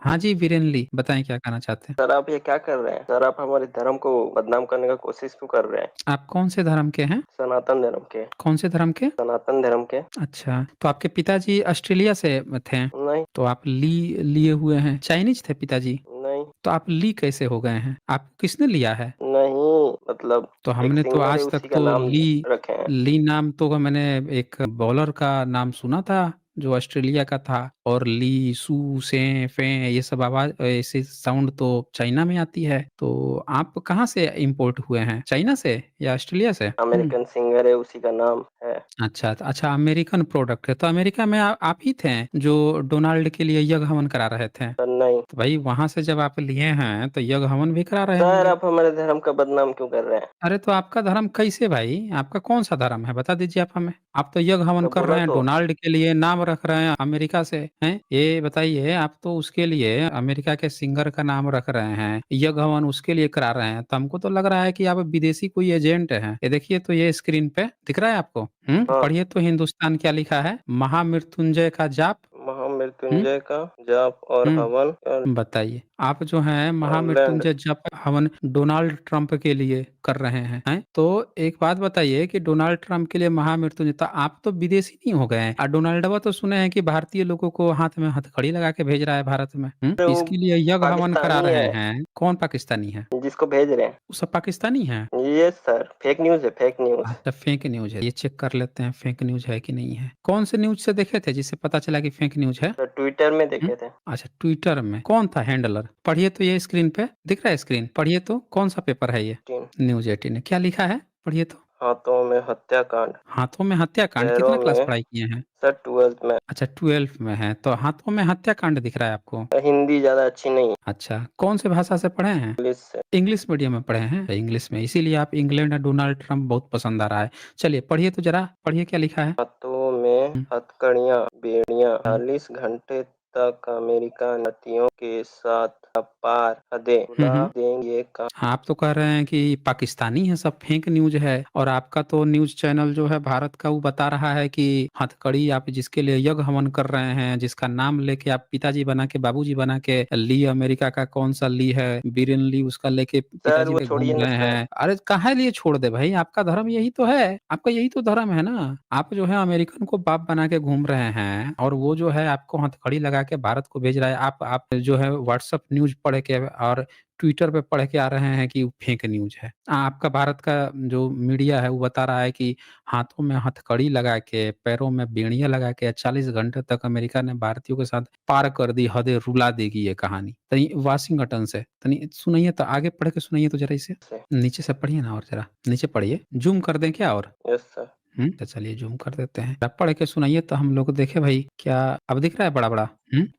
हाँ जी, वीरेन ली, बताएँ क्या कहना चाहते हैं? सर आप ये क्या कर रहे हैं? सर आप हमारे धर्म को बदनाम करने का कोशिश क्यों कर रहे हैं? आप कौन से धर्म के हैं? सनातन धर्म के। कौन से धर्म के? सनातन धर्म के। अच्छा, तो आपके पिताजी ऑस्ट्रेलिया से थे? नहीं, तो आप ली लिए हुए हैं। चाइनीज़ थे पिताजी? नहीं, तो आप ली कैसे हो गए हैं? आपको किसने लिया है? नहीं मतलब तो एक हमने तो सिंगर है आज तक उसी का तो नाम रखे हैं। ली नाम तो मैंने एक बॉलर का नाम सुना था, जो ऑस्ट्रेलिया का था और ली, सू, सें, फें ये सब आवाज़ ऐसे साउंड तो चाइना में आती है। तो आप कहाँ से इम्पोर्ट हुए हैं? चाइना से या ऑस्ट्रेलिया से? हुँ। अमेरिकन सिंगर है उसी का नाम है। अच्छा, अच्छा अमेरिकन प्रोडक्ट है। तो अमेरिका में आप ही थे जो डोनाल्ड के लिए यज्ञ हवन करा रहे थे? सर नहीं। तो भाई वहाँ से जब आप लिए हैं तो यज्ञ हवन भी करा रहे सर होंगे? आप हमारे धर्म का बदनाम क्यों कर रहे हैं? अरे तो आपका धर्म कैसे भाई? आपका कौन-सा धर्म है? बता दीजिए आप हमें। आप तो यज्ञ हवन तो कर बोला रहे हैं, तो। डोनाल्ड के लिए नाम रख रहे हैं अमेरिका से, हैं? ये बताइए आप तो उसके लिए अमेरिका के सिंगर का नाम रख रहे हैं, यज्ञ हवन उसके लिए करा रहे हैं, तो हमको तो लग रहा है कि आप विदेशी कोई एजेंट हैं। ये देखिए तो ये स्क्रीन पे दिख रहा है आपको? हाँ, पढ़िए तो हिंदुस्तान क्या लिखा है? महामृत्युंजय का जाप। हुँ? महामृत्युंजय का जाप और हवन और बताइए, आप जो हैं हॉलैंड। महामृत्युंजय जप हवन डोनाल्ड ट्रंप के लिए कर रहे हैं? तो एक बात बताइए कि डोनाल्ड ट्रंप के लिए महामृत्युंजय तो आप तो विदेशी नहीं हो गए हैं और डोनाल्डवा तो सुने हैं कि भारतीय लोगों को हाथ में हथकड़ी लगा के भेज रहा है भारत में, अरे वो इसके लिए यज्ञ हवन करा पाकिस्तानी रहे है हैं। कौन पाकिस्तानी है? जिसको भेज रहे हैं। वो सब पाकिस्तानी हैं? यस सर, फेक न्यूज़ है, फेक न्यूज़। अच्छा फेक न्यूज़ है, ये चेक कर लेते हैं फेक न्यूज़ है कि नहीं है। कौन से न्यूज़ से देखे थे जिससे पता चला कि फेक न्यूज़ है? सर ट्विटर में हुँ? देखे थे। अच्छा ट्विटर में, कौन था हैंडलर? पढ़िए तो ये स्क्रीन पे, दिख रहा है स्क्रीन? पढ़िए तो कौन-सा पेपर है ये? 3 न्यूज़ 18 है, क्या लिखा है? पढ़िए तो। हाथों में हत्याकांड, हाथों में हत्याकांड, कितना पैरों क्लास में। पढ़ाई किए हैं? सर 12th में। अच्छा 12th में हैं, तो हाथों में हत्याकांड दिख रहा है आपको। हिंदी ज़्यादा अच्छी नहीं है, अच्छा, कौन से भाषा से पढ़े हैं? इंग्लिश से। इंग्लिश मीडियम में पढ़े हैं? इंग्लिश में, इसीलिए आप इंग्लैंड और डोनाल्ड ट्रंप बहुत पसंद आ रहा है। चलिए पढ़िए तो ज़रा, पढ़िए क्या लिखा है? हाथों में हुँ, हथकड़ियाँ, बेड़ियाँ, हुँ। 40 घंटे तक अमेरिका नतियों के साथ अपार हदें हुँ, भुला हुँ। देंगे का। हाँ, आप तो कह रहे हैं कि पाकिस्तानी है सब फेक न्यूज़ है और आपका तो न्यूज़ चैनल जो है भारत का वो बता रहा है कि हथकड़ी आप जिसके लिए यज्ञ हवन कर रहे हैं, जिसका नाम लेके आप पिताजी बना के, बाबूजी बना के ली अमेरिका का कौन-सा ली है, बीरेन ली उसका लेके सर पिताजी वो पे घूम छोड़िए ना रहे सर। हैं। अरे काहे लिए छोड़ दे भाई? आपका धर्म यही तो है, आपका यही तो धर्म है ना। आप जो है अमेरिकन को बाप बना के घूम रहे हैं और वो जो है आपको हथकड़ी लगा के भारत को भेज रहा है। आप जो है व्हाट्सएप न्यूज़ पढ़ के और ट्विटर पे पढ़ के आ रहे हैं कि फेक न्यूज़ है। आपका भारत का जो मीडिया है वो बता रहा है कि हाथों में हथकड़ी लगा के, पैरों में बेड़ियाँ लगा के 40 घंटे तक अमेरिका ने भारतीयों के साथ पार कर दी हदें रुला देगी ये कहानी। तनी वाशिंगटन से, तनी सुनाइए तो आगे पढ़ के सुनाइए तो ज़रा इसे। से। नीचे से पढ़िए ना और ज़रा, नीचे पढ़िए। ज़ूम कर दें क्या और? Yes sir. तो चलिए ज़ूम कर देते हैं। आप पढ़ के सुनाइए तो हम लोग देखें भाई क्या अब दिख रहा है बड़ा-बड़ा?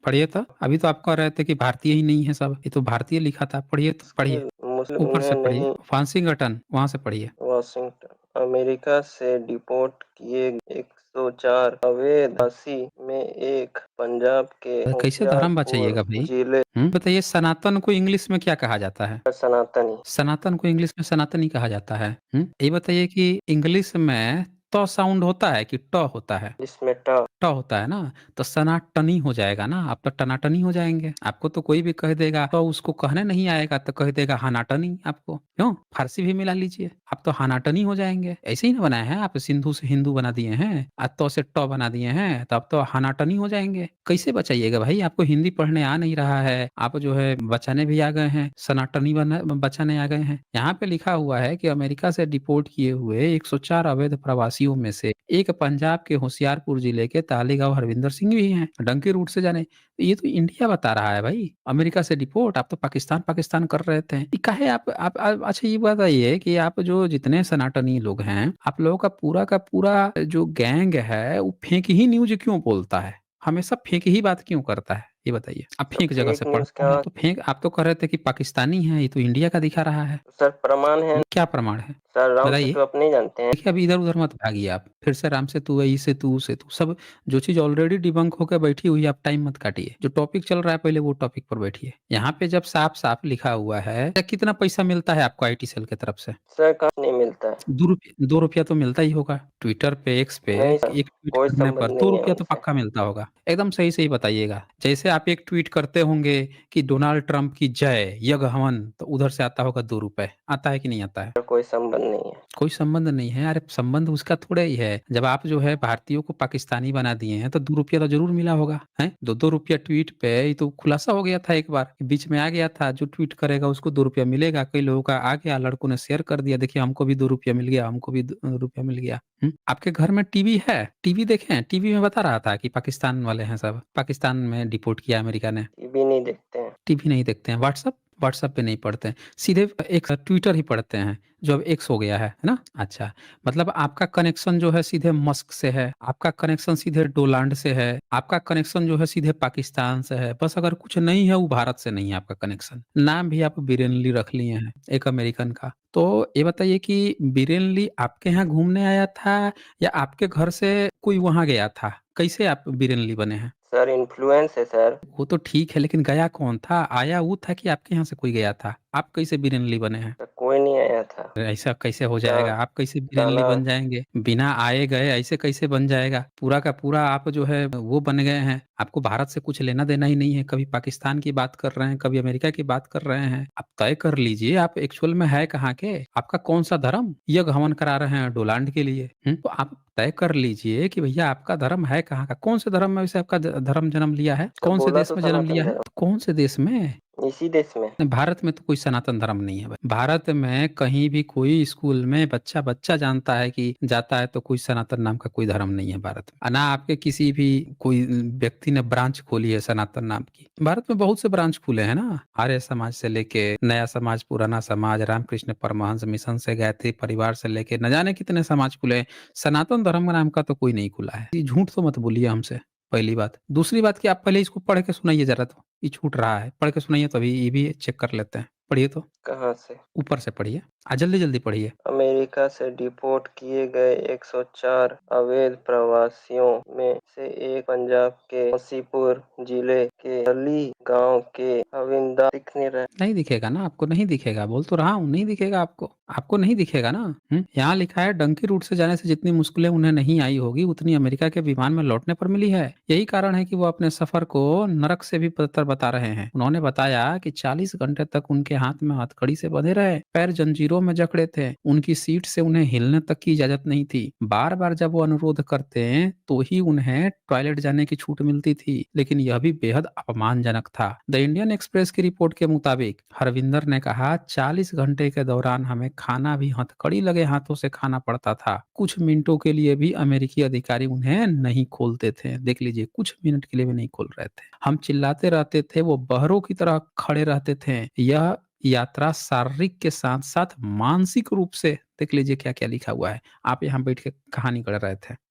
पढ़िए तो। अभी तो आप कह रहे थे कि भारतीय ही नहीं है सब, ये तो भारतीय लिखा था। पढ़िए तो, पढ़िए। मुस्लिम ऊपर उन्हें से पढ़िए। नहीं। वाशिंगटन, वहाँ से पढ़िए। वाशिंगटन अमेरिका से डिपोर्ट किए 104 अवैधवासी में एक पंजाब के कैसे धर्म होशियारपुर बचाइएगा भई? जिले बताइए सनातन को इंग्लिश में क्या कहा जाता है? का सनातनी। सनातन को इंग्लिश में सनातनी कहा जाता है। ये बताइए कि इंग्लिश में त साउंड होता है कि ट होता है? जिसमें ट। ट होता है ना, तो सनाटनी हो जाएगा ना, आप तो टनाटनी हो जाएँगे। आपको तो कोई भी कह देगा तो उसको कहने नहीं आएगा तो कह देगा हनाटनी आपको, क्यों? फ़ारसी भी मिला लीजिए, आप तो हनाटनी हो जाएँगे। ऐसे ही ना बनाए हैं आप सिंधु से हिंदू बना दिए हैं, त से ट बना दिए हैं, तो आप तो हनाटनी हो जाएँगे। कैसे बचाइएगा भाई? आपको हिंदी पढ़ने आ नहीं रहा है, आप जो है बचाने भी आ गए हैं, सनाटनी बचाने आ गए हैं। यहाँ पे लिखा हुआ है कि अमेरिका से डिपोर्ट किए हुए 104 अवैध प्रवासियों में से एक पंजाब के होशियारपुर जिले के तालेगाँव हरविंदर सिंह भी हैं, डंकी रूट से जाने। ये तो इंडिया बता रहा है भाई, अमेरिका से डिपोर्ट, आप तो पाकिस्तान कर रहे थे। ये काहे आप अच्छा ये बताइए कि आप जो जितने सनातनी लोग हैं, आप लोगों का पूरा जो गैंग है, वो फेक ही न्यूज़ क्यों बोलता है? हमेशा फेक ही बात क्यों करता है? ये बताइए। आप सर फेक जगह फेक से न्यूज़ पढ़ता है, क्या। तो फेक आप तो कह रहे थे कि पाकिस्तानी है, ये तो इंडिया का दिखा रहा है। सर प्रमाण है। क्या प्रमाण है? सर राम बताइए। सेतु आप नहीं जानते हैं। देखिए, अब इधर-उधर मत भागिए आप। फिर से राम सेतु, ई सेतु, ऊ सेतु सब जो चीज़ ऑलरेडी डिबंक होके बैठी हुई है, आप टाइम मत काटिए। जो टॉपिक चल रहा है पहले वो टॉपिक पर बैठिए। यहाँ पे जब साफ-साफ लिखा हुआ है कितना पैसा मिलता है आपको आईटी सेल की तरफ से? सर कहाँ नहीं मिलता है। ₹2 तो मिलता ही होगा। ट्विटर पे, एक्स पे नहीं सर, एक ट्वीट कोई करने पर संबंध नहीं है ₹2 तो उनसे। पक्का मिलता होगा। एकदम सही-सही बताइएगा। जैसे आप एक ट्वीट करते होंगे कि डोनाल्ड ट्रंप की जय, यज्ञ हवन, तो उधर से आता होगा ₹2 आता है कि नहीं आता है? कोई संबंध नहीं है। कोई संबंध नहीं है। अरे संबंध उसका थोड़ा ही है। जब आप जो है भारतीयों को पाकिस्तानी बना दिए हैं तो ₹2 तो ज़रूर मिला होगा, हैं? ₹2-2 ट्वीट पे ये तो खुलासा हो गया था एक बार, बीच में आ गया था जो ट्वीट करेगा उसको ₹2 मिलेगा। कई लोगों का आ गया, लड़कों ने शेयर कर दिया, देखिए हमको भी ₹2 मिल गया, हमको भी ₹2 मिल गया। आपके घर में टीवी है? टीवी देखे हैं? टीवी में बता रहा था कि पाकिस्तान वाले हैं सब, पाकिस्तान में डिपोर्ट किया अमेरिका ने। टीवी नहीं देखते हैं। टीवी नहीं देखते हैं। व्हाट्सएप? व्हाट्सएप पे नहीं पढ़ते हैं। सीधे एक ट्विटर ही पढ़ते हैं, जो अब एक्स हो गया है ना? अच्छा, मतलब आपका कनेक्शन जो है सीधे मस्क से है, आपका कनेक्शन सीधे डोनाल्ड से है, आपका कनेक्शन जो है सीधे पाकिस्तान से है। बस अगर कुछ नहीं है वो भारत से नहीं है आपका कनेक्शन। नाम भी आप बिरेनली रख लिए हैं, एक अमेरिकन का। तो ये बताइए कि बिरेनली आपके यहाँ घूमने आया था या आपके घर से कोई वहाँ गया था? कैसे आप बिरेनली बने हैं? सर इन्फ्लुएंस है सर। वो तो ठीक है, लेकिन गया कौन था? आया वो था कि आपके यहाँ से कोई गया था? आप कैसे बिरेनली बने हैं? सर कोई नहीं आया था। ऐसा कैसे हो दा, जाएगा? आप कैसे बिरेनली दाना बन जाएँगे? बिना आए गए ऐसे कैसे बन जाएगा? पूरा का पूरा आप जो है वो बन गए हैं। आपको भारत से कुछ लेना-देना ही नहीं है। कभी पाकिस्तान की बात कर रहे हैं, कभी अमेरिका की बात कर रहे हैं। आप तय कर लीजिए आप एक्चुअल में है कहाँ के? आपका कौन-सा धर्म? यज्ञ हवन करा रहे हैं डोनाल्ड के लिए। तो आप तय कर लीजिए कि भैया आपका धर्म है कहाँ का? कौन से धर्म में वैसे आपका धर्म जन्म लिया है? सर कौन से बोला देश तो में जन्म सनातन लिया है? धर्म। तो कौन से देश में? इसी देश में। भारत में तो कोई सनातन धर्म नहीं है भाई। भारत में कहीं भी कोई स्कूल में बच्चा जानता है कि जाता है तो कोई सनातन नाम का कोई धर्म नहीं है भारत में। ना आपके किसी भी कोई व्यक्ति ने ब्रांच खोली है सनातन नाम की। भारत में बहुत से ब्रांच खुले हैं ना, आर्य समाज से लेके नया समाज, पुराना समाज, रामकृष्ण परमहंस मिशन से गायत्री परिवार से लेके न जाने कितने समाज खुले हैं। सनातन धर्म नाम का तो कोई नहीं खुला है। ये झूठ तो मत बोलिए हमसे, पहली बात। दूसरी बात कि आप पहले इसको पढ़ के सुनाइए ज़रा तो, ये छूट रहा है। पढ़ के सुनाइए तभी ये भी चेक कर लेते हैं। पढ़िए तो, कहाँ से? ऊपर से पढ़िए। जल्दी-जल्दी पढ़िए। अमेरिका से डिपोर्ट किए गए 104 अवैध प्रवासियों में से एक पंजाब के नसीबपुर जिले के हली गांव के हविंदा दिखने रहे। नहीं दिखेगा ना आपको, नहीं दिखेगा। बोल तो रहा हूँ, नहीं दिखेगा आपको। आपको नहीं दिखेगा ना। यहाँ लिखा है डंकी रूट से जाने से जितनी मुश्किलें उन्हें नहीं आई होगी उतनी अमेरिका के विमान में लौटने पर मिली है। यही कारण है कि वो अपने सफर को नरक से भी बदतर बता रहे हैं। उन्होंने बताया कि 40 घंटे तक उनके हाथ में हथकड़ी से बंधे रहे, पैर जंजीरों में जकड़े थे, उनकी सीट से उन्हें हिलने तक की इजाजत नहीं थी। बार बार जब वो अनुरोध करते तो ही उन्हें टॉयलेट जाने की छूट मिलती थी, लेकिन यह भी बेहद अपमानजनक था। द इंडियन एक्सप्रेस की रिपोर्ट के मुताबिक हरविंदर ने कहा 40 घंटे के दौरान हमें खाना भी हथकड़ी लगे हाथों से खाना पड़ता था। कुछ मिनटों के लिए भी अमेरिकी अधिकारी उन्हें नहीं खोलते थे। देख लीजिए, कुछ मिनट के लिए भी नहीं खोल रहे थे। हम चिल्लाते रहते थे, वो बहरों की तरह खड़े रहते थे। यह यात्रा शारीरिक के साथ साथ मानसिक रूप से, देख लीजिए क्या क्या लिखा हुआ है। आप यहाँ बैठ के कहानी गढ़ रहे थे।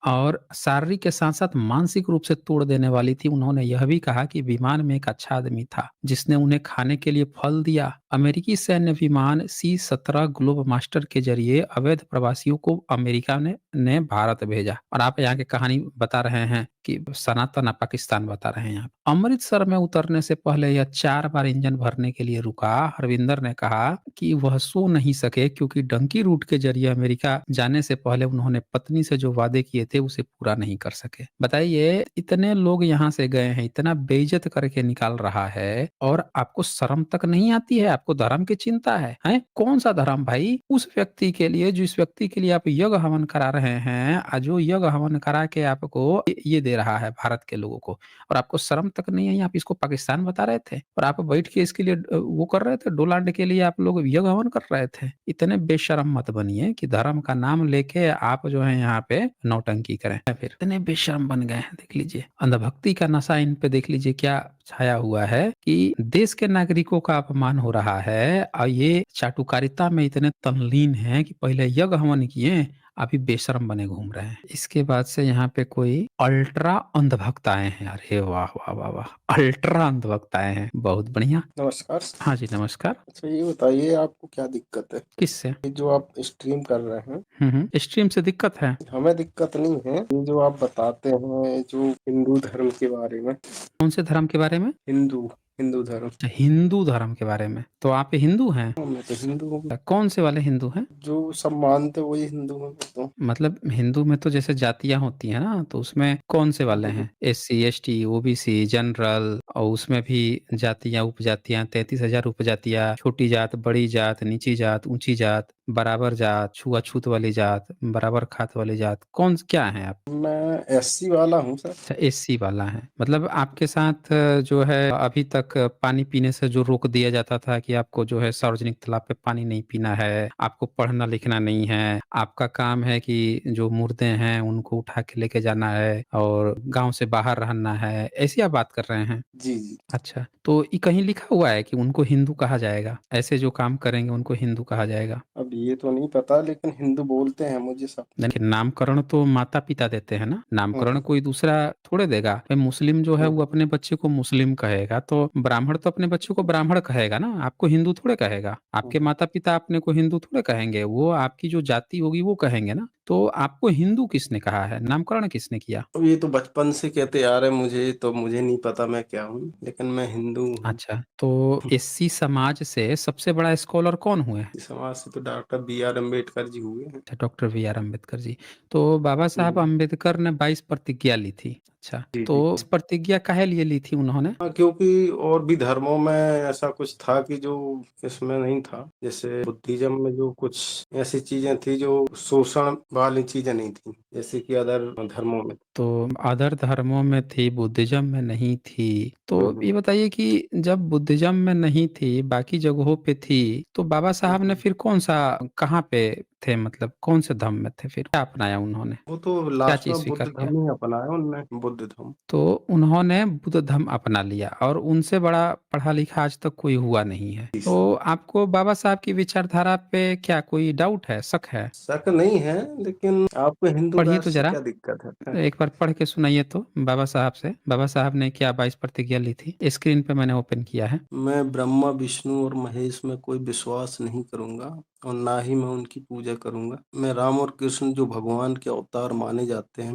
और शारीरिक के साथ साथ मानसिक रूप से तोड़ देने वाली थी। उन्होंने यह भी कहा कि विमान में एक अच्छा आदमी था जिसने उन्हें खाने के लिए फल दिया। अमेरिकी सैन्य विमान C-17 ग्लोब मास्टर के जरिए अवैध प्रवासियों को अमेरिका ने भारत भेजा। और आप यहाँ की कहानी बता रहे हैं कि सनातन पाकिस्तान बता रहे हैं यहाँ। अमृतसर में उतरने से पहले यह 4 बार इंजन भरने के लिए रुका। हरविंदर ने कहा कि वह सो नहीं सके क्योंकि डंकी रूट के जरिए अमेरिका जाने से पहले उन्होंने पत्नी से जो वादे किए थे उसे पूरा नहीं कर सके। बताइए, इतने लोग यहाँ से गए हैं, इतना बेइज्जत करके निकाल रहा है और आपको शर्म तक नहीं आती है? आपको धर्म की चिंता है? हैं? कौन सा धर्म भाई? उस व्यक्ति के लिए, जिस व्यक्ति के लिए आप यज्ञ हवन करा रहे हैं, जो यज्ञ हवन करा के आपको ये दे रहा है भारत के लोगों को, और आपको शर्म तक नहीं आई? आप इसको पाकिस्तान बता रहे थे और आप बैठ के इसके लिए वो कर रहे थे, डोनाल्ड के लिए आप लोग यज्ञ हवन कर रहे थे। इतने बेशर्म मत बनिए कि धर्म का नाम लेके आप जो है यहाँ पे नौटंकी करें। फिर इतने बेशर्म बन गए हैं, देख लीजिए। अंधभक्ति का नशा इन पे देख लीजिए क्या छाया हुआ है कि देश के नागरिकों का अपमान हो रहा है और ये चाटुकारिता में इतने तल्लीन हैं कि पहले यज्ञ हवन किए, अभी बेशर्म बने घूम रहे हैं। इसके बाद से यहाँ पे कोई अल्ट्रा अंधभक्त आए हैं। अरे वाह वाह वाह वाह! अल्ट्रा अंधभक्त आए हैं, बहुत बढ़िया। नमस्कार। हाँ जी, नमस्कार। अच्छा ये बताइए आपको क्या दिक्कत है? किससे? ये जो आप स्ट्रीम कर रहे हैं, स्ट्रीम से दिक्कत है? हमें दिक्कत नहीं है। ये जो आप बताते हैं जो हिंदू धर्म के बारे में, कौन से धर्म के बारे में? हिंदू हिंदू धर्म। अच्छा, हिंदू धर्म के बारे में। तो आप हिंदू हैं? हाँ, मैं तो हिंदू हूँ। कौन से वाले हिंदू हैं? जो सब मानते वही हिंदू हैं तो। मतलब हिंदू में तो जैसे जातियां होती हैं ना, तो उसमें कौन से वाले हम्म, हैं? एससी, एसटी, ओबीसी, जनरल, और उसमें भी जातियां, उपजातियां, 33,000 उपजातियां, छोटी जात, बड़ी जात, निची जात, ऊंची जात, बराबर जात, छुआछूत वाली जात, बराबर खात वाली जात, कौन क्या है आप? मैं एससी वाला हूँ सर। अच्छा, एससी वाला है। मतलब आपके साथ जो है अभी तक पानी पीने से जो रोक दिया जाता था कि आपको जो है सार्वजनिक तालाब पे पानी नहीं पीना है, आपको पढ़ना लिखना नहीं है, आपका काम है कि जो मुर्दे हैं उनको उठा के लेके जाना है और गांव से बाहर रहना है, ऐसी आप बात कर रहे हैं? जी जी। अच्छा, तो ये कहीं लिखा हुआ है कि उनको हिंदू कहा जाएगा? ऐसे जो काम करेंगे उनको हिंदू कहा जाएगा? अब ये तो नहीं पता, लेकिन हिंदू बोलते हैं मुझे सब। देखिए, नामकरण तो माता-पिता देते हैं ना, नामकरण हम्म, कोई दूसरा थोड़े देगा। भाई मुस्लिम जो है वो हम्म, अपने बच्चे को मुस्लिम कहेगा, तो ब्राह्मण तो अपने बच्चे को ब्राह्मण कहेगा ना, आपको हिंदू थोड़े कहेगा। आपके हम्म। माता-पिता अपने को हिंदू थोड़े कहेंगे, वो आपकी जो जाति होगी वो कहेंगे ना। तो आपको हिंदू किसने कहा है? नामकरण किसने किया? अब ये तो बचपन से कहते आ रहे हैं, मुझे नहीं पता मैं क्या हूँ, लेकिन मैं हिंदू हूँ। अच्छा, तो एससी समाज से सबसे बड़ा स्कॉलर कौन हुए हैं? इस समाज से तो डॉक्टर B.R. अम्बेडकर जी हुए हैं। अच्छा, doctor B are Ambedkar ji. तो बाबा साहब हम्म, अम्बेडकर ने 22 प्रतिज्ञा ली थी। अच्छा, जी तो जी। इस प्रतिज्ञा काहे लिए ली थी उन्होंने? हाँ, क्योंकि और भी धर्मों में ऐसा कुछ था कि जो इसमें नहीं था। जैसे बुद्धिज्म में जो कुछ ऐसी चीजें थी जो शोषण वाली चीजें नहीं थी, जैसे कि अदर धर्मों में। तो अदर धर्मों में थी, बुद्धिज़्म में नहीं थी। तो हम्म, ये बताइए कि जब बुद्धिज़्म में नहीं थी, बाकी जगहों पे थी, तो बाबा साहब ने हम्म। फिर कौन-सा कहाँ पे थे, मतलब कौन से धर्म में थे फिर? क्या अपनाया उन्होंने? वो तो क्या लास्ट चीज़ में बुद्ध स्वीकार किया? धर्म ही अपनाया उनने, बुद्ध धर्म। तो उन्होंने बुद्ध धर्म अपना लिया और उनसे बड़ा पढ़ा-लिखा आज तक कोई हुआ नहीं है। जी सर। तो आपको बाबा साहब की विचारधारा पे क्या कोई डाउट है, शक है? शक नहीं है, लेकिन आपको हिंदू पढ़िए तो राष्ट्र से ज़रा। क्या दिक्कत है? एक बार पढ़ के सुनाइए तो बाबा साहब से। बाबा साहब ने क्या 22 प्रतिज्ञा ली थी? स्क्रीन पे मैंने ओपन किया है। मैं ब्रह्मा विष्णु और महेश में कोई विश्वास नहीं करूंगा, और ना ही मैं उनकी पूजा करूंगा। मैं राम और कृष्ण जो भगवान के अवतार माने जाते हैं,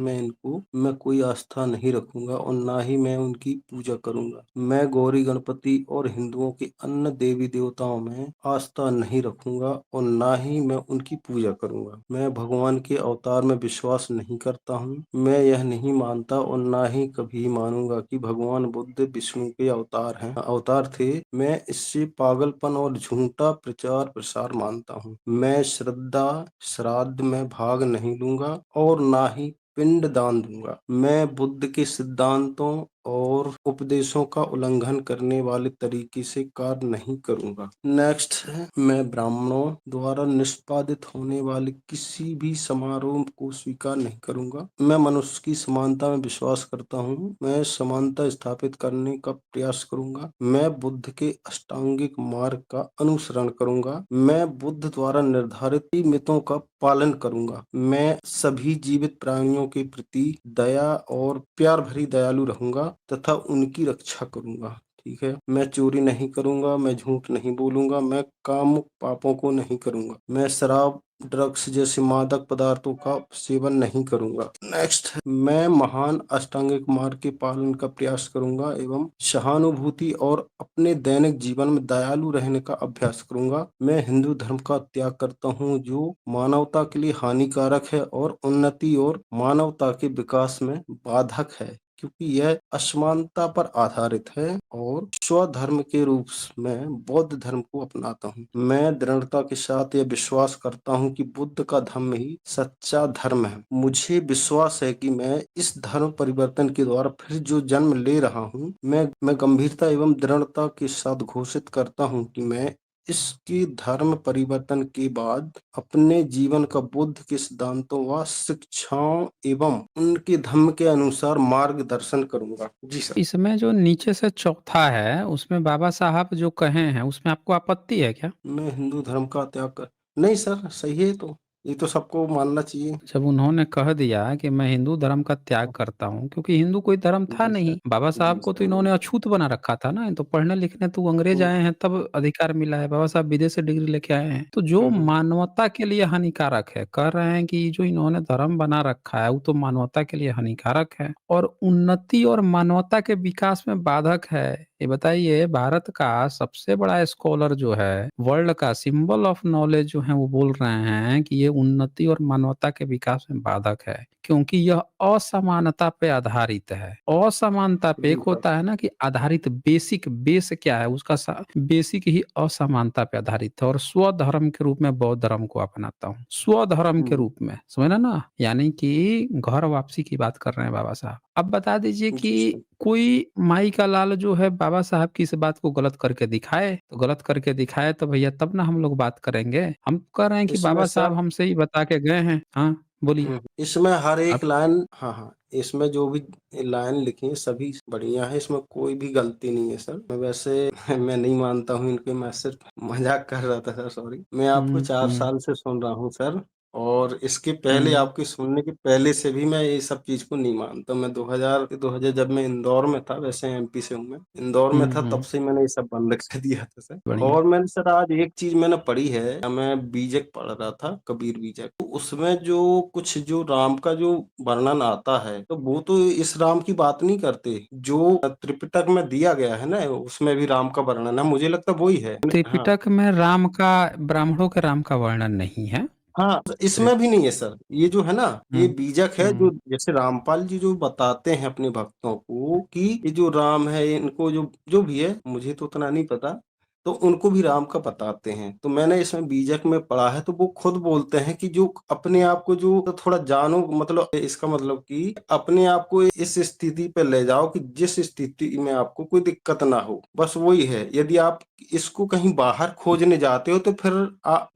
मैं कोई आस्था नहीं रखूंगा, और ना ही मैं उनकी पूजा करूंगा। मैं गौरी गणपति और हिंदुओं के अन्य देवी देवताओं में आस्था नहीं रखूंगा, और ना ही मैं उनकी पूजा करूंगा। मैं भगवान के अवतार में विश्वास नहीं करता हूँ। मैं यह नहीं मानता और ना ही कभी मानूंगा कि भगवान बुद्ध विष्णु के अवतार थे। मैं इससे पागलपन और झूठा प्रचार प्रसार मानता हूँ। मैं श्रद्धा श्राद्ध में भाग नहीं लूंगा और ना ही पिंड दान दूंगा। मैं बुद्ध के सिद्धांतों और उपदेशों का उल्लंघन करने वाले तरीके से कार्य नहीं करूंगा। नेक्स्ट है, मैं ब्राह्मणों द्वारा निष्पादित होने वाले किसी भी समारोह को स्वीकार नहीं करूंगा। मैं मनुष्य की समानता में विश्वास करता हूँ। मैं समानता स्थापित करने का प्रयास करूंगा। मैं बुद्ध के अष्टांगिक मार्ग का अनुसरण करूंगा। मैं बुद्ध द्वारा निर्धारित मितों का पालन करूंगा। मैं सभी जीवित प्राणियों के प्रति दया और प्यार भरी दयालु रहूंगा तथा उनकी रक्षा करूंगा। ठीक है। मैं चोरी नहीं करूंगा, मैं झूठ नहीं बोलूंगा, मैं कामुक पापों को नहीं करूंगा, मैं शराब ड्रग्स जैसे मादक पदार्थों का सेवन नहीं करूंगा। नेक्स्ट, मैं महान अष्टांगिक मार्ग के पालन का प्रयास करूंगा एवं सहानुभूति और अपने दैनिक जीवन में दयालु रहने का अभ्यास करूंगा। मैं हिंदू धर्म का त्याग करता हूं जो मानवता के लिए हानिकारक है और उन्नति और मानवता के विकास में बाधक है, क्योंकि यह असमानता पर आधारित है, और स्वधर्म के रूप में बौद्ध धर्म को अपनाता हूँ। मैं दृढ़ता के साथ यह विश्वास करता हूँ कि बुद्ध का धर्म ही सच्चा धर्म है। मुझे विश्वास है कि मैं इस धर्म परिवर्तन के द्वारा फिर जो जन्म ले रहा हूँ, मैं गंभीरता एवं दृढ़ता के साथ घोषित करता हूँ कि मैं इसके धर्म परिवर्तन के बाद अपने जीवन का बुद्ध के सिद्धांतों व शिक्षाओं एवं उनके धर्म के अनुसार मार्गदर्शन करूंगा। जी सर। इसमें जो नीचे से चौथा है, उसमें बाबा साहब जो कहे हैं, उसमें आपको आपत्ति है क्या? मैं हिंदू धर्म का त्याग कर, नहीं सर, सही है। तो ये तो सबको मानना चाहिए। जब उन्होंने कह दिया कि मैं हिंदू धर्म का त्याग करता हूँ, क्योंकि हिंदू कोई धर्म था जी सर। नहीं। बाबा साहब जी को तो सर। इन्होंने अछूत बना रखा था ना, तो पढ़ने लिखने तो अंग्रेज हम्म, आए हैं तब अधिकार मिला है। बाबा साहब विदेश से डिग्री लेके आए हैं। तो जो हम्म, मानवता के लिए हानिकारक है, कह रहे हैं कि जो इन्होंने धर्म बना रखा है, वो तो मानवता के लिए हानिकारक है और उन्नति और मानवता के विकास में बाधक है। ये बताइए, भारत का सबसे बड़ा स्कॉलर जो है, वर्ल्ड का सिंबल ऑफ नॉलेज जो है, वो बोल रहे हैं कि ये उन्नति और मानवता के विकास में बाधक है, क्योंकि यह असमानता पे आधारित है। असमानता पे जी एक सर। होता है ना कि आधारित, बेसिक बेस क्या है उसका, बेसिक ही असमानता पे आधारित है, और स्वधर्म के रूप में बौद्ध धर्म को अपनाता हूँ। स्वधर्म के हुँ, रूप में, समझ ना, यानी कि घर वापसी की बात कर रहे हैं बाबा साहब। अब बता दीजिए जी कि सर। कोई माई का लाल जो है बाबा साहब की इस बात को गलत करके दिखाए, तो गलत करके दिखाए तो भैया तब ना हम लोग बात करेंगे। हम कह रहे हैं कि इसमें बाबा साहब सर हमसे ही बता के गए हैं। हाँ, बोलिए। इसमें हर एक आप लाइन, हाँ, हाँ, इसमें जो भी लाइन लिखी है सभी बढ़िया है, इसमें कोई भी गलती नहीं है सर। मैं वैसे मैं नहीं मानता हूँ इनके, मैं सिर्फ मज़ाक कर रहा था सर, सॉरी। मैं आपको हुँ, 4 हुँ, साल से सुन रहा हूँ सर, और इसके पहले, हुँ, आपके सुनने के पहले से भी मैं ये सब चीज़ को नहीं मानता। मैं 2000 जब मैं इंदौर में था, वैसे एमपी से हूँ मैं, इंदौर में हुँ, था, तब हुँ, से ही मैंने ये सब बंद कर दिया था सर। बढ़िया। और मैंने सर आज एक चीज़ मैंने पढ़ी है, मैं बीजक पढ़ रहा था, कबीर बीजक। तो उसमें जो कुछ जो राम का जो वर्णन आता है, तो वो तो इस राम की बात नहीं करते, जो त्रिपिटक में दिया गया है ना, उसमें भी राम का वर्णन है, मुझे लगता है वही है। हाँ, त्रिपिटक में राम का, ब्राह्मणों के राम का वर्णन नहीं है। हाँ, इसमें त्रिप भी नहीं है सर। ये जो है ना, ये हुँ, बीजक है, जो हुँ, जैसे रामपाल जी जो बताते हैं अपने भक्तों को कि ये जो राम है, इनको जो जो भी है, मुझे तो उतना नहीं पता, तो उनको भी राम का बताते हैं। तो मैंने इसमें बीजक में पढ़ा है, तो वो खुद बोलते हैं कि जो अपने आप को जो तो थोड़ा जानो, मतलब इसका मतलब कि अपने आप को इस स्थिति पे ले जाओ कि जिस स्थिति में आपको कोई दिक्कत ना हो, बस वही है। यदि आप इसको कहीं बाहर खोजने जाते हो, तो फिर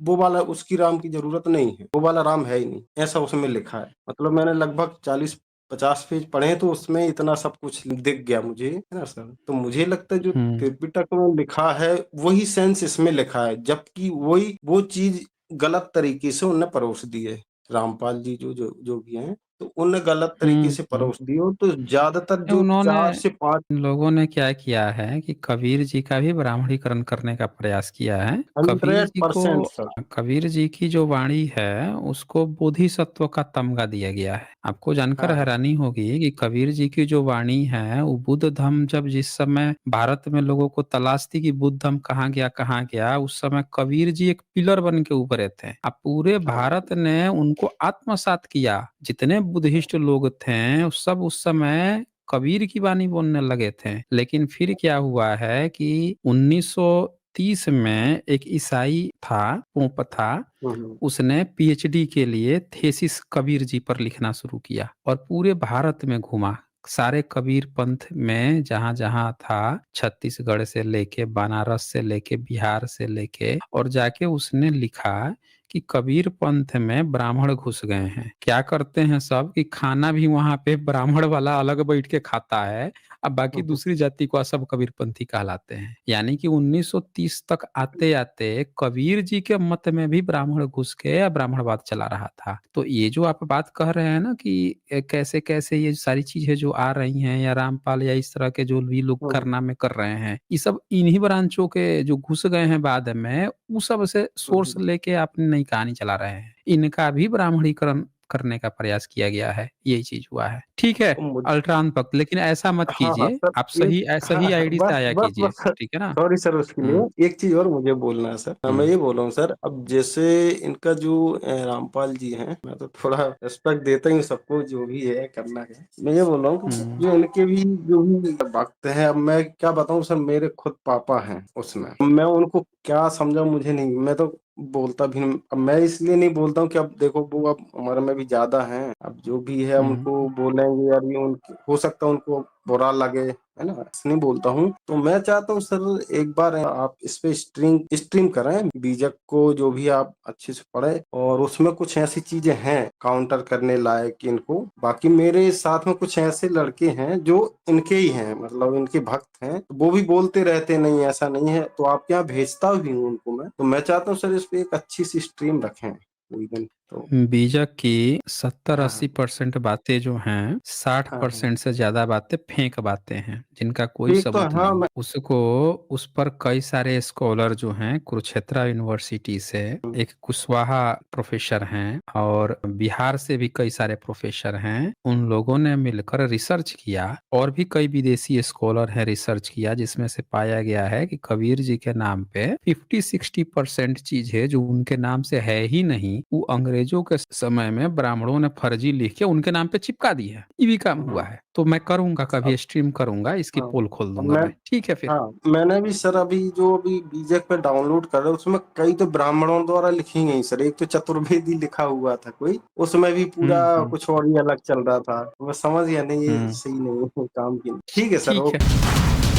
वो वाला, उसकी राम की जरूरत नहीं है, वो वाला राम है ही नहीं, ऐसा उसमें लिखा है। मतलब मैंने लगभग 40-50 पेज पढ़े, तो उसमें इतना सब कुछ दिख गया मुझे, है ना सर। तो मुझे लगता है जो हुँ, त्रिपिटक में लिखा है, वही सेंस इसमें लिखा है, जबकि वही वो चीज गलत तरीके से उन्हें परोस दी है। रामपाल जी जो भी हैं, तो उन्हें गलत तरीके हुँ, से हुँ। परोस दी हो, तो ज्यादातर नहीं, जो उन्होंने 4 से 5। इन लोगों ने क्या किया है कि कबीर जी का भी ब्राह्मणीकरण करने का प्रयास किया है। कबीर जी को, 100% सर। कबीर जी की जो वाणी है, उसको बोधिसत्व का तमगा दिया गया है। आपको जानकर हाँ, हाँ। हैरानी होगी कि कबीर जी की जो वाणी है, वो बुद्ध धम्म, जब जिस समय भारत में लोगों को तलाश थी कि बुद्ध धम्म कहाँ गया, उस समय कबीर जी एक पिलर बन के उभरे थे। अब पूरे हाँ, भारत ने उनको आत्मसात किया। जितने बुद्धिस्ट लोग थे, वो सब उस समय कबीर की वाणी बोलने लगे थे। लेकिन फिर क्या हुआ है कि 1930 में एक ईसाई था, पोप था, हुँ, हुँ। उसने पीएचडी के लिए थीसिस कबीर जी पर लिखना शुरू किया और पूरे भारत में घूमा। सारे कबीर पंथ में जहाँ-जहाँ था, छत्तीसगढ़ से लेके, बनारस से लेके, बिहार से लेके, और जाके उसने लिखा कि कबीर पंथ में ब्राह्मण घुस गए हैं। क्या करते हैं सब कि खाना भी वहाँ पे ब्राह्मण वाला अलग बैठ के खाता है, अब बाकी हुँ, हुँ। दूसरी जाति को सब कबीरपंथी कहलाते हैं। यानी कि 1930 तक आते-आते कबीर जी के मत में भी ब्राह्मण घुस के या ब्राह्मणवाद चला रहा था। तो ये जो आप बात कह रहे हैं ना कि कैसे-कैसे ये सारी चीज़ें जो आ रही हैं, या रामपाल या इस तरह के जो भी लोग हुँ, हुँ। कारनामे कर रहे हैं, ये सब इन्हीं ब्रांचों के जो घुस गए हैं बाद में, वो सब से हुँ, सोर्स हुँ। लेके अपनी नई कहानी चला रहे हैं। इनका भी ब्राह्मणीकरण करने का प्रयास किया गया है, यही चीज़ हुआ है। ठीक है, तो मुझ अल्ट्रान भक्त, लेकिन ऐसा मत हाँ, हाँ, कीजिए, सर। आप एक, हाँ, सही हाँ, आईडी से बस आया बस कीजिए, बस सर, ठीक है ना? सॉरी सर उसके हुँ, लिए। एक चीज़ और मुझे बोलना है सर। मैं हुँ, ये बोल रहा हूँ सर, अब जैसे इनका जो रामपाल जी हैं, मैं तो थोड़ा रिस्पेक्ट देता ही हूँ सबको, जो भी है करना है। मैं ये बोल रहा हूँ कि हुँ, जो इनके भी जो भी भक्त हैं, अब मैं क्या बताऊँ सर, मेरे खुद पापा हैं उसमें। मैं उनको क्या समझाऊँ, मुझे नहीं, मैं तो बोलता भी नहीं। अब मैं इसलिए नहीं बोलता हूँ कि अब देखो वो अब उम्र में भी ज़्यादा हैं, अब जो भी है हुँ, उनको बोलेंगे, यार ये उनकी हो सकता है उनको बुरा लगे, है ना? इसलिए नहीं बोलता हूँ। तो मैं चाहता हूँ सर, एक बार आप इस पे स्ट्रीम करें बीजक को, जो भी आप अच्छे से पढ़ें, और उसमें कुछ ऐसी चीजें हैं काउंटर करने लायक इनको। बाकी मेरे साथ में कुछ ऐसे लड़के हैं जो इनके ही हैं, मतलब इनके भक्त हैं, तो वो भी बोलते रहते नहीं ऐसा नहीं है, तो आपके यहाँ भेजता भी हूँ उनको मैं। तो मैं चाहता हूँ सर, इस पे एक अच्छी सी स्ट्रीम रखें। कोई दिन तो। बीजक की हाँ हाँ 70-80% बातें जो हैं, हाँ हाँ 60% से ज्यादा बातें फेक बातें हैं, जिनका कोई ठीक तो सबूत हाँ नहीं। मैं। उसको उस पर कई सारे स्कॉलर जो हैं, कुरुक्षेत्र यूनिवर्सिटी से एक कुशवाहा प्रोफेसर हैं और बिहार से भी कई सारे प्रोफेसर हैं, उन लोगों ने मिलकर रिसर्च किया और भी कई विदेशी स्कॉलर हैं, रिसर्च किया, जिसमें से पाया गया है कि कबीर जी के नाम पे 50-60% चीज है जो उनके नाम से है ही नहीं, वो अंग्रेजों के समय में ब्राह्मणों ने फर्जी लिख के उनके नाम पे चिपका दी है। ये भी काम हुआ है। तो मैं करूंगा, कभी अब स्ट्रीम करूंगा, इसकी हाँ पोल खोल अब दूंगा मैं। मैं। ठीक है फिर। हाँ मैंने भी सर अभी जो अभी बीजेक पे डाउनलोड कर रहा हूँ उसमें कई तो ब्राह्मणों द्वारा लिखी गई सर। एक तो चतुर्वेदी लिखा हुआ था कोई, उसमें भी पूरा हम्म। कुछ और ही अलग चल रहा था। मैं समझ गया नहीं ये हम्म। सही नहीं है काम की। ठीक है सर, ठीक है। ओके।